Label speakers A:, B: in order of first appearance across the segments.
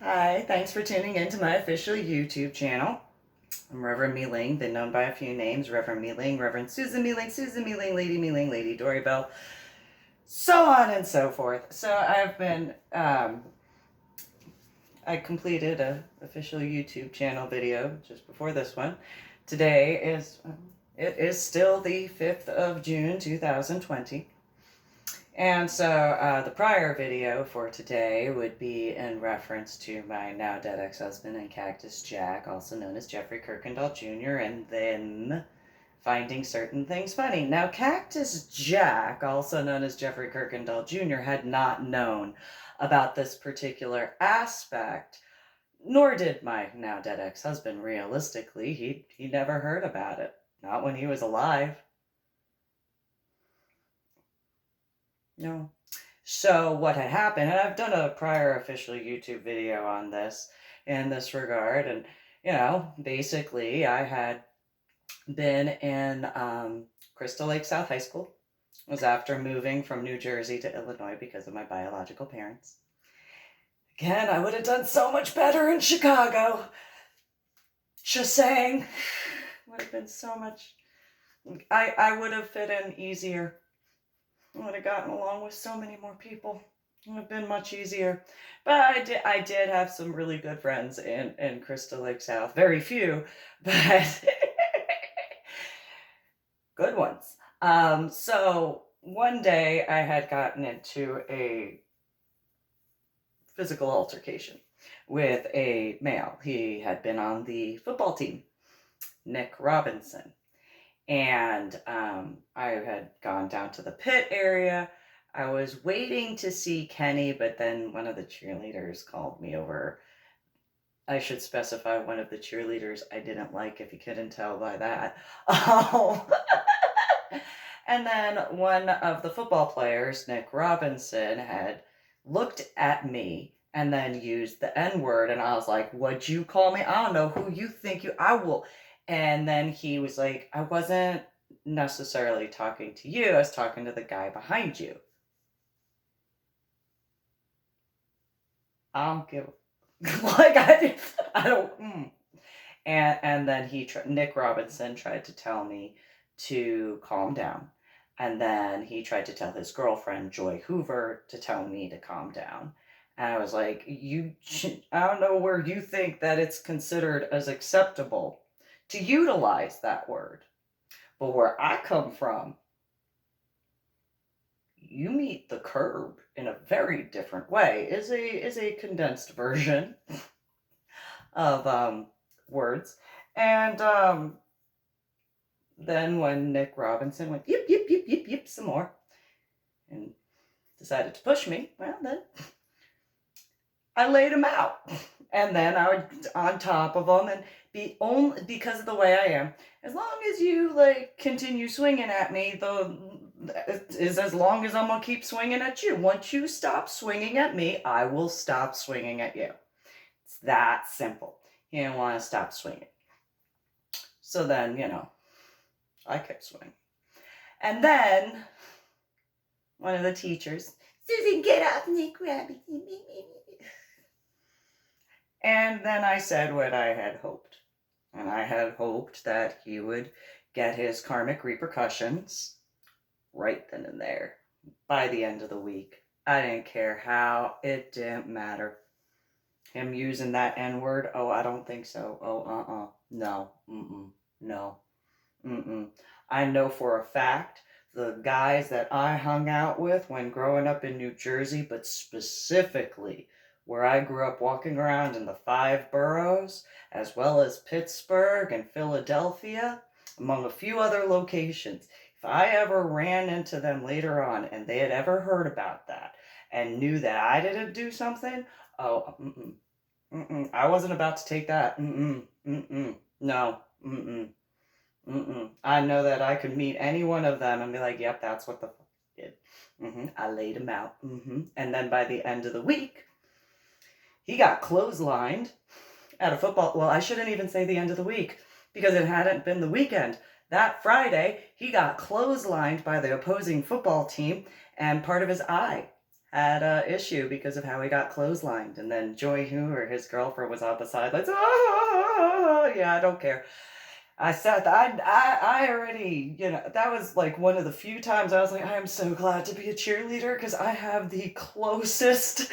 A: Hi, thanks for tuning in to my official YouTube channel. I'm Reverend MeeLing, been known by a few names: Reverend MeeLing, Reverend Susan MeeLing, Lady MeeLing, Lady Dori, Belle, so on and so forth. So I completed a official YouTube channel video just before this one. Today it is still the 5th of June 2020. And so the prior video for today would be in reference to my now dead ex-husband and Cactus Jack, also known as Jeffrey Kuykendall Jr., and then finding certain things funny. Now, Cactus Jack, also known as Jeffrey Kuykendall Jr., had not known about this particular aspect, nor did my now dead ex-husband. Realistically, he never heard about it, not when he was alive. No. So what had happened, and I've done a prior official YouTube video on this in this regard, and basically I had been in Crystal Lake South High School. It was after moving from New Jersey to Illinois because of my biological parents. Again, I would have done so much better in Chicago. Just saying. Would have been so much. I would have fit in easier. I would have gotten along with so many more people. It would have been much easier. But I did have some really good friends in Crystal Lake South. Very few, but good ones. So one day I had gotten into a physical altercation with a male. He had been on the football team, Nick Robinson. And I had gone down to the pit area. I was waiting to see Kenny, but then one of the cheerleaders called me over. I should specify one of the cheerleaders I didn't like, if you couldn't tell by that. And then one of the football players, Nick Robinson, had looked at me and then used the N-word. And I was like, what'd you call me? I don't know who you think I will. And then he was like, I wasn't necessarily talking to you. I was talking to the guy behind you. I don't give like I don't. And then Nick Robinson tried to tell me to calm down. And then he tried to tell his girlfriend, Joy Hoover, to tell me to calm down. And I was like, I don't know where you think that it's considered as acceptable to utilize that word. But where I come from, you meet the curb in a very different way. Is a condensed version of words. And then when Nick Robinson went yip yip yip yip yip some more and decided to push me, well, then I laid him out. And then I would on top of him, and because of the way I am, as long as you continue swinging at me, is as long as I'm gonna keep swinging at you. Once you stop swinging at me, I will stop swinging at you. It's that simple. You don't want to stop swinging. So then, I kept swinging. And then one of the teachers, Susan, get off Nick Rabbit. And then I said what I had hoped. And I had hoped that he would get his karmic repercussions right then and there by the end of the week. I didn't care how. It didn't matter. Him using that N-word, oh, I don't think so. Oh, no, no, I know for a fact the guys that I hung out with when growing up in New Jersey, but specifically where I grew up walking around in the 5 boroughs, as well as Pittsburgh and Philadelphia, among a few other locations. If I ever ran into them later on and they had ever heard about that and knew that I didn't do something, oh, I wasn't about to take that. No, I know that I could meet any one of them and be like, yep, that's what the fuck did. I laid him out. And then by the end of the week, he got clotheslined at a football. Well, I shouldn't even say the end of the week because it hadn't been the weekend. That Friday, he got clotheslined by the opposing football team and part of his eye had a issue because of how he got clotheslined. And then Joy Hoover, his girlfriend, was on the sidelines. Oh, yeah, I don't care. I said I already, that was like one of the few times I was like, I am so glad to be a cheerleader because I have the closest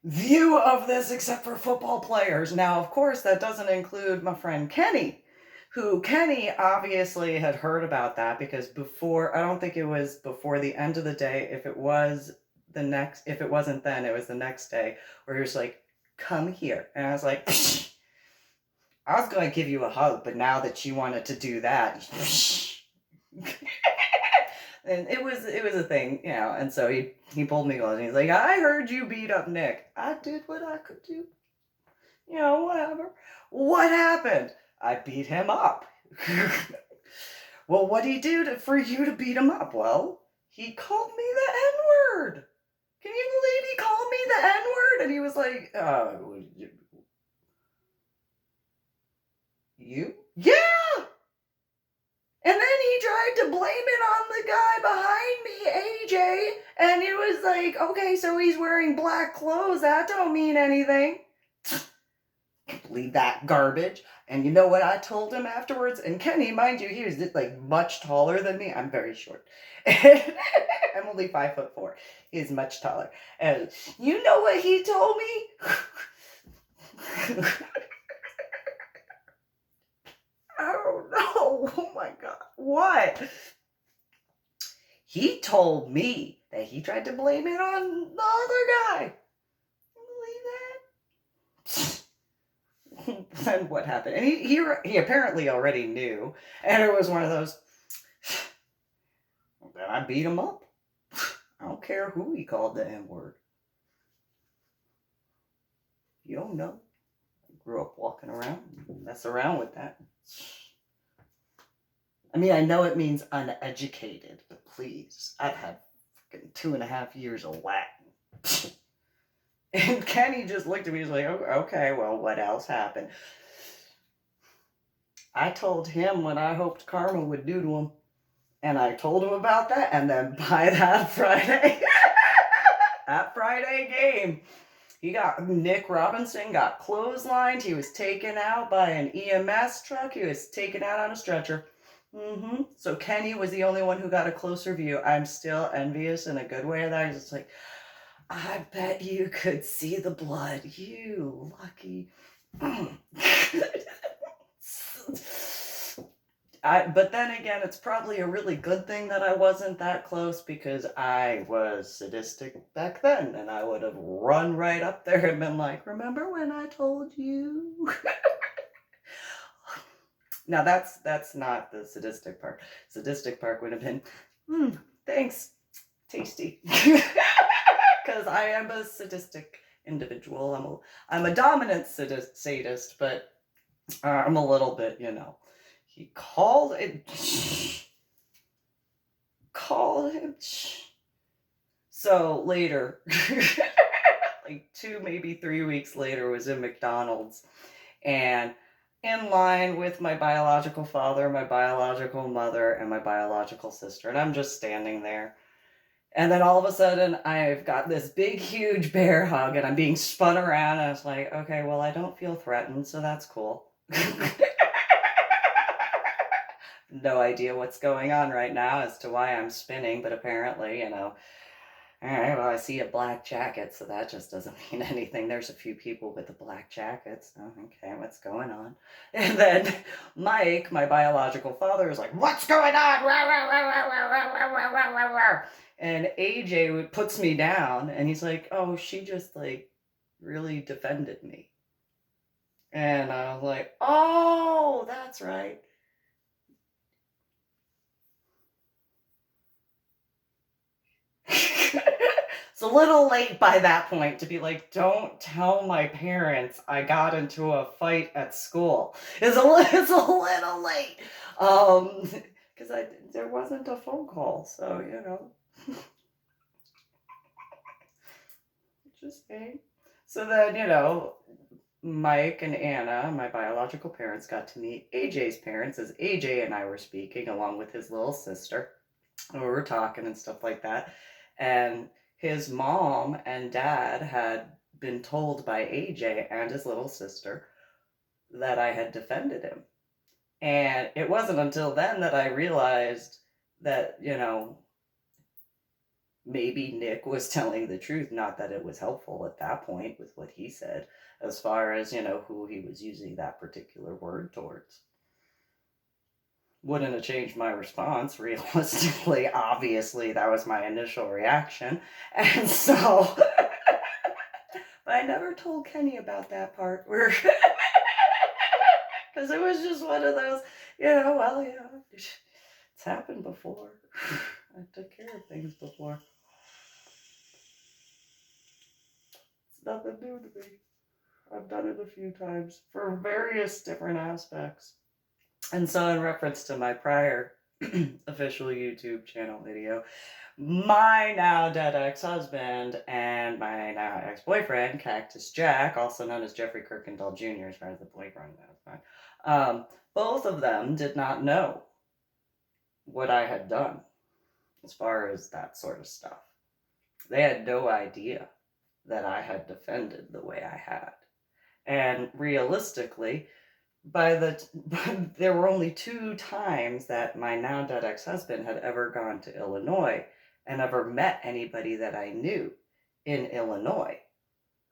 A: view of this except for football players. Now, of course, that doesn't include my friend Kenny, who Kenny obviously had heard about that because I don't think it was before the end of the day. If it wasn't then, it was the next day where he was like, come here. And I was like, I was going to give you a hug, but now that you wanted to do that, and it was a thing, and so he pulled me on and he's like, I heard you beat up Nick. I did what I could do. Whatever. What happened? I beat him up. Well, what did he do for you to beat him up? Well, he called me the N-word. Can you believe he called me the N-word? And he was like, you? Yeah! And then he tried to blame it on the guy behind me, AJ. And it was like, okay, so he's wearing black clothes. That don't mean anything. Can't believe that garbage. And you know what I told him afterwards? And Kenny, mind you, he was like much taller than me. I'm very short. I'm only 5'4". He is much taller. And you know what he told me? I don't know. Oh my God. What? He told me that he tried to blame it on the other guy. You believe that? Then what happened? And he apparently already knew. And it was one of those, then I beat him up. I don't care who he called the N-word. You don't know. I grew up walking around, mess around with that. I mean, I know it means uneducated, but please, I've had fucking 2.5 years of Latin. And Kenny just looked at me and was like, okay, well, what else happened? I told him what I hoped karma would do to him. And I told him about that. And then by that Friday, that Friday game, Nick Robinson got clotheslined. He was taken out by an EMS truck. He was taken out on a stretcher. So Kenny was the only one who got a closer view. I'm still envious in a good way of that. He's just like, I bet you could see the blood. You lucky. But then again, it's probably a really good thing that I wasn't that close because I was sadistic back then and I would have run right up there and been like, remember when I told you? Now that's not the sadistic part. Sadistic part would have been, thanks, tasty. Because I am a sadistic individual. I'm a dominant sadist, but I'm a little bit, He called him. So later, like 2, maybe 3 weeks later, was in McDonald's, and in line with my biological father, my biological mother, and my biological sister. And I'm just standing there. And then all of a sudden, I've got this big, huge bear hug, and I'm being spun around. And I was like, okay, well, I don't feel threatened, so that's cool. No idea what's going on right now as to why I'm spinning, but apparently, all right, well, I see a black jacket, so that just doesn't mean anything. There's a few people with the black jackets. Oh, okay, what's going on? And then Mike, my biological father, is like, what's going on? And AJ puts me down, and he's like, oh, she just, really defended me. And I was like, oh, that's right. It's a little late by that point to be like, don't tell my parents I got into a fight at school. It's a little late. Because there wasn't a phone call, so, just saying. So then, Mike and Anna, my biological parents, got to meet AJ's parents as AJ and I were speaking along with his little sister. We were talking and stuff like that. And his mom and dad had been told by AJ and his little sister that I had defended him. And it wasn't until then that I realized that, maybe Nick was telling the truth, not that it was helpful at that point with what he said, as far as, who he was using that particular word towards. Wouldn't have changed my response, realistically. Obviously, that was my initial reaction. And so, but I never told Kenny about that part where, because it was just one of those, it's happened before. I took care of things before. It's nothing new to me. I've done it a few times for various different aspects. And so, in reference to my prior official YouTube channel video, my now dead ex-husband and my now ex-boyfriend, Cactus Jack, also known as Jeffrey Kuykendall Jr., as far as the boyfriend knows, both of them did not know what I had done as far as that sort of stuff. They had no idea that I had defended the way I had. And realistically, there were only 2 times that my now dead ex-husband had ever gone to Illinois and ever met anybody that I knew in Illinois.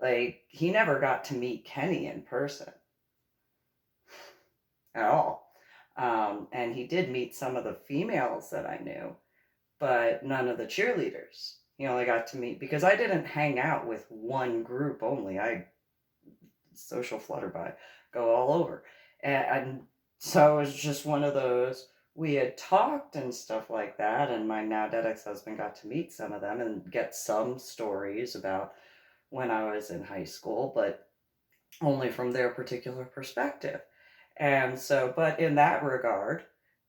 A: Like, he never got to meet Kenny in person at all. And he did meet some of the females that I knew, but none of the cheerleaders. He only got to meet, because I didn't hang out with one group only. I social flutterby, go all over. And so it was just one of those, we had talked and stuff like that, and my now dead ex-husband got to meet some of them and get some stories about when I was in high school, but only from their particular perspective. And so, but in that regard,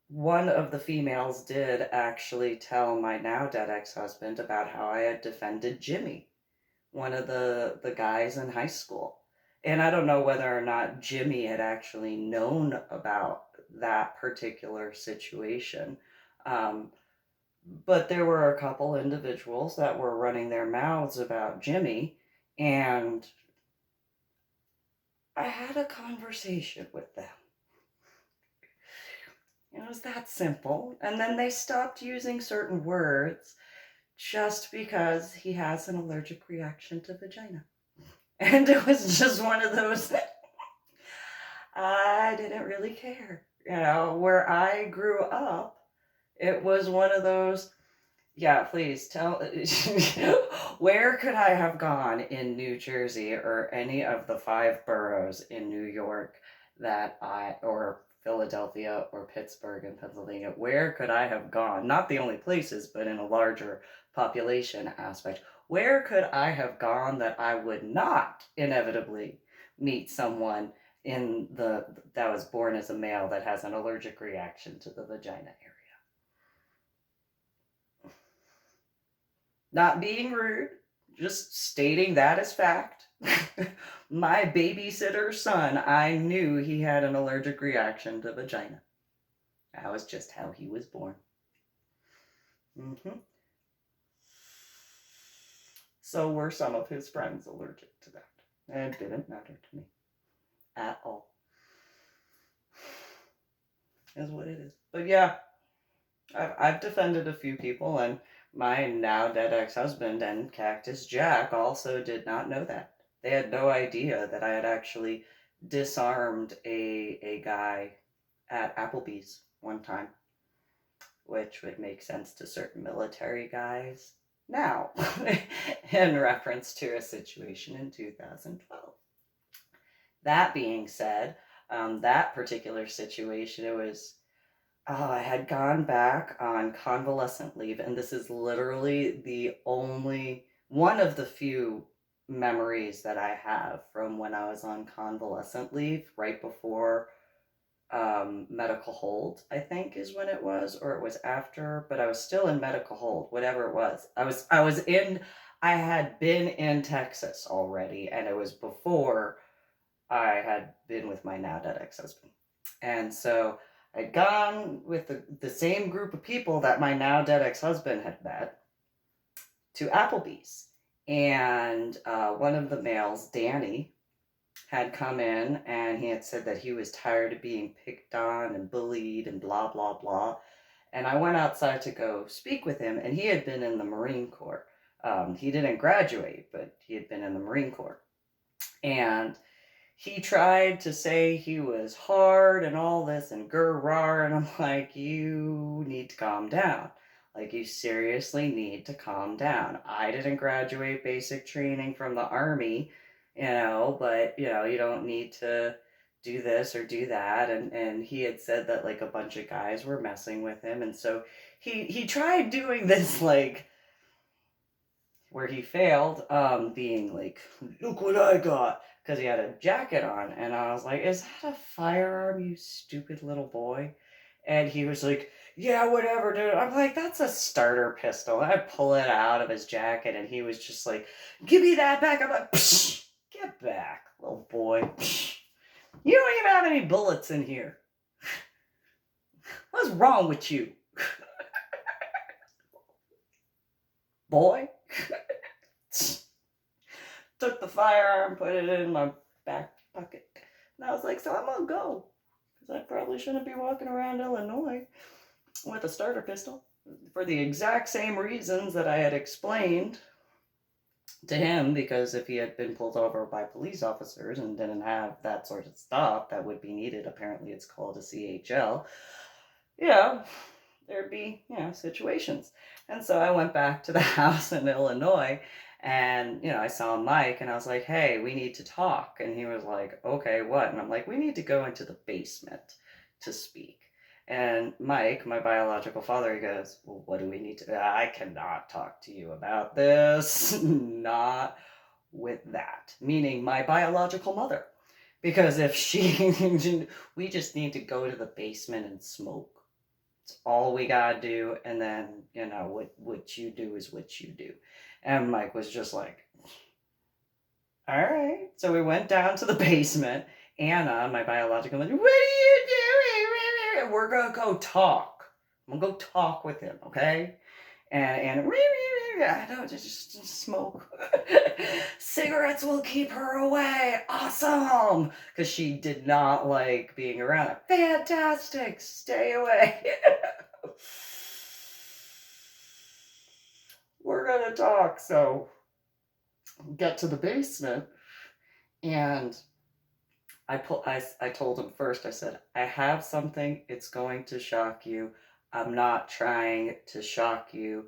A: one of the females did actually tell my now dead ex-husband about how I had defended Jimmy, one of the guys in high school. And I don't know whether or not Jimmy had actually known about that particular situation. But there were a couple individuals that were running their mouths about Jimmy, and I had a conversation with them. It was that simple. And then they stopped using certain words just because he has an allergic reaction to vagina. And it was just one of those, I didn't really care. Where I grew up, it was one of those, yeah, please tell, where could I have gone in New Jersey or any of the 5 boroughs in New York or Philadelphia or Pittsburgh in Pennsylvania, where could I have gone? Not the only places, but in a larger population aspect. Where could I have gone that I would not inevitably meet someone that was born as a male that has an allergic reaction to the vagina area? Not being rude, just stating that as fact. My babysitter's son, I knew he had an allergic reaction to vagina. That was just how he was born. So were some of his friends allergic to that. And it didn't matter to me at all. Is what it is. But yeah, I've defended a few people, and my now dead ex-husband and Cactus Jack also did not know that. They had no idea that I had actually disarmed a guy at Applebees one time, which would make sense to certain military guys now, in reference to a situation in 2012. That being said, that particular situation, it was, I had gone back on convalescent leave, and this is literally the only, one of the few memories that I have from when I was on convalescent leave, right before medical hold, I think is when it was, or it was after, but I was still in medical hold, whatever it was. I had been in Texas already, and it was before I had been with my now dead ex-husband. And so I'd gone with the same group of people that my now dead ex-husband had met. to Applebees. And one of the males, Danny, had come in and he had said that he was tired of being picked on and bullied and blah, blah, blah. And I went outside to go speak with him, and he had been in the Marine Corps. He didn't graduate, but he had been in the Marine Corps. And he tried to say he was hard and all this and grr-rar, and I'm like, you need to calm down. Like, you seriously need to calm down. I didn't graduate basic training from the Army, but, you don't need to do this or do that. And he had said that, like, a bunch of guys were messing with him. And so he tried doing this, like, where he failed, being like, look what I got, because he had a jacket on. And I was like, is that a firearm, you stupid little boy? And he was like, yeah, whatever, dude. I'm like, that's a starter pistol. And I pull it out of his jacket, and he was just like, give me that back. I'm like, psh, get back, little boy. Psh. You don't even have any bullets in here. What's wrong with you? Boy? Took the firearm, put it in my back pocket. And I was like, so I'm gonna go. Because I probably shouldn't be walking around Illinois with a starter pistol. For the exact same reasons that I had explained to him, because if he had been pulled over by police officers and didn't have that sort of stuff that would be needed, apparently it's called a CHL, there'd be, situations. And so I went back to the house in Illinois, and, I saw Mike, and I was like, hey, we need to talk. And he was like, okay, what? And I'm like, we need to go into the basement to speak. And Mike, my biological father, he goes, well, what do we need to... I cannot talk to you about this. Not with that. Meaning my biological mother. Because if she... we just need to go to the basement and smoke. It's all we gotta do, and then, what you do is what you do. And Mike was just like, all right. So we went down to the basement. Anna, my biological mother, what are you doing? We're gonna go talk. I'm gonna go talk with him, okay? And I don't just smoke. Cigarettes will keep her away. Awesome. Because she did not like being around it. Fantastic. Stay away. We're going to talk. So get to the basement. And I told him first, I said, I have something. It's going to shock you. I'm not trying to shock you.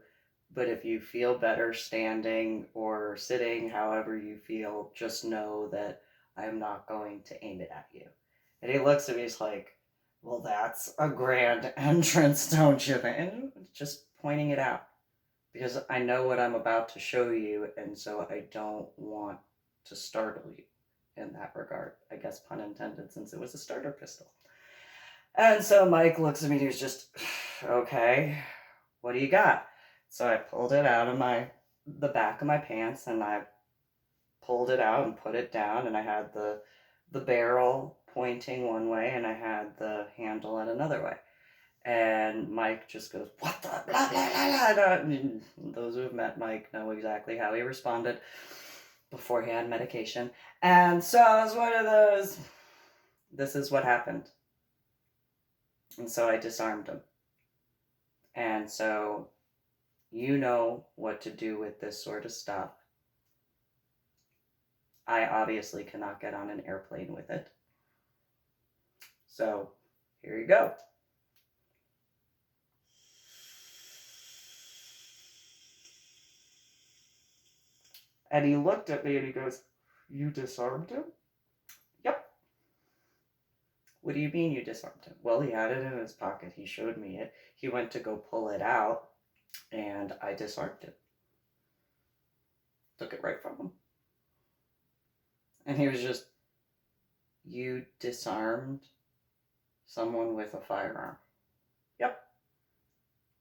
A: But if you feel better standing or sitting, however you feel, just know that I'm not going to aim it at you. And he looks at me, he's like, well, that's a grand entrance, don't you think? And just pointing it out. Because I know what I'm about to show you, and so I don't want to startle you in that regard. I guess pun intended, since it was a starter pistol. And so Mike looks at me, and he was just, okay, what do you got? So I pulled it out of the back of my pants, and I pulled it out and put it down, and I had the barrel pointing one way, and I had the handle in another way. And Mike just goes, what the blah, blah, blah, blah. And those who have met Mike know exactly how he responded before he had medication. And so it was one of those, this is what happened. And so I disarmed him. And so you know what to do with this sort of stuff. I obviously cannot get on an airplane with it. So here you go. And he looked at me and he goes, you disarmed him? Yep. What do you mean you disarmed him? Well, he had it in his pocket. He showed me it. He went to go pull it out, and I disarmed him. Took it right from him. And he was just, you disarmed someone with a firearm? Yep.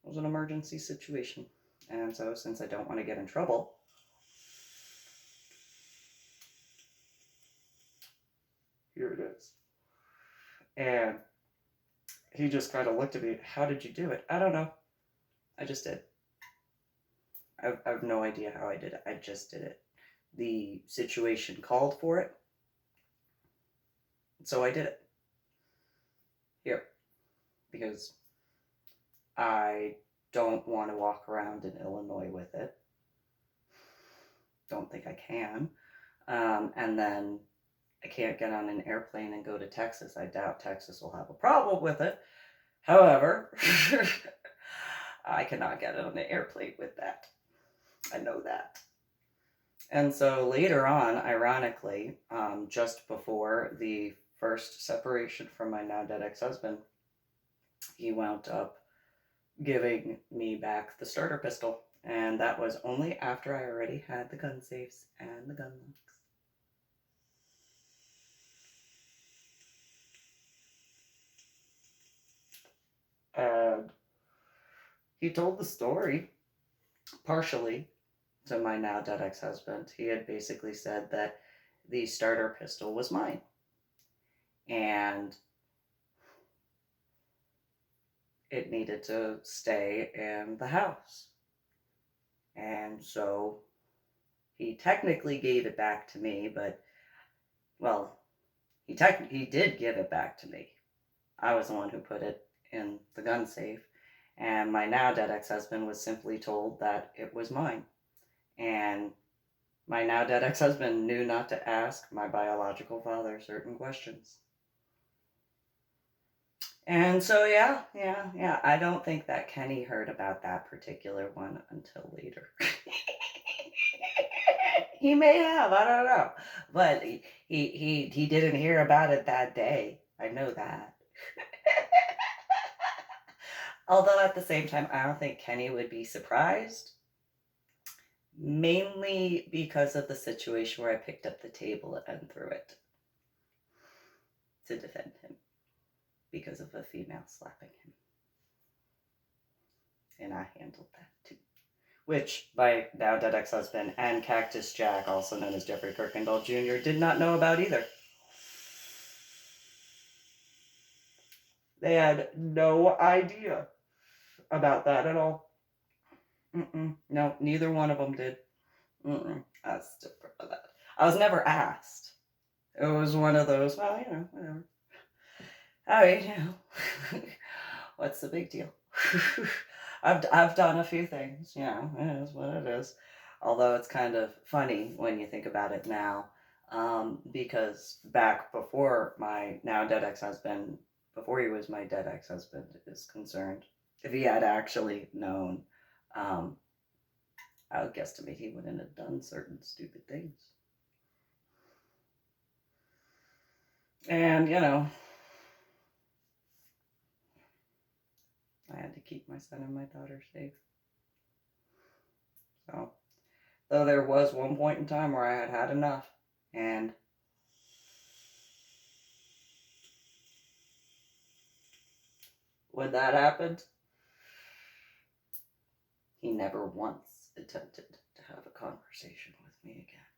A: It was an emergency situation. And so since I don't want to get in trouble, here it is. And he just kind of looked at me. How did you do it? I don't know. I just did. I have no idea how I did it. I just did it. The situation called for it, so I did it. Here. Because I don't want to walk around in Illinois with it. Don't think I can. And then I can't get on an airplane and go to Texas. I doubt Texas will have a problem with it. However, I cannot get on an airplane with that. I know that. And so later on, ironically, just before the first separation from my now dead ex-husband, he wound up giving me back the starter pistol. And that was only after I already had the gun safes and the gun locks. And he told the story partially to my now dead ex-husband. He had basically said that the starter pistol was mine. And it needed to stay in the house. And so he technically gave it back to me, but, well, he did give it back to me. I was the one who put it in the gun safe, and my now dead ex-husband was simply told that it was mine. And my now dead ex-husband knew not to ask my biological father certain questions. And so, yeah, I don't think that Kenny heard about that particular one until later. He may have, I don't know. But he didn't hear about it that day. I know that. Although at the same time, I don't think Kenny would be surprised. Mainly because of the situation where I picked up the table and threw it to defend him. Because of a female slapping him. And I handled that too. Which my now dead ex-husband and Cactus Jack, also known as Jeffrey Kuykendall Jr., did not know about either. They had no idea about that at all. No, neither one of them did. I was different for that. I was never asked. It was one of those, well, whatever. All right, what's the big deal? I've done a few things, it is what it is. Although it's kind of funny when you think about it now, because back before my now dead ex-husband, before he was my dead ex-husband is concerned, if he had actually known, I would guesstimate he wouldn't have done certain stupid things. And, I had to keep my son and my daughter safe. So, though there was one point in time where I had had enough, and when that happened, he never once attempted to have a conversation with me again.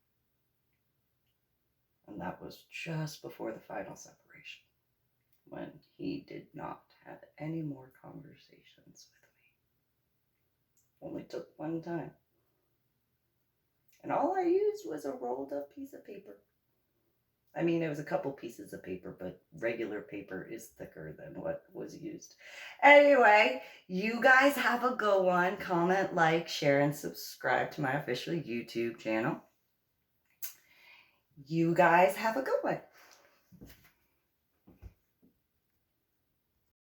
A: And that was just before the final separation, when he did not have any more conversations with me. Only took one time. And all I used was a rolled up piece of paper. I mean, it was a couple pieces of paper, but regular paper is thicker than what was used. Anyway, you guys have a good one. Comment, like, share, and subscribe to my official YouTube channel. You guys have a good one.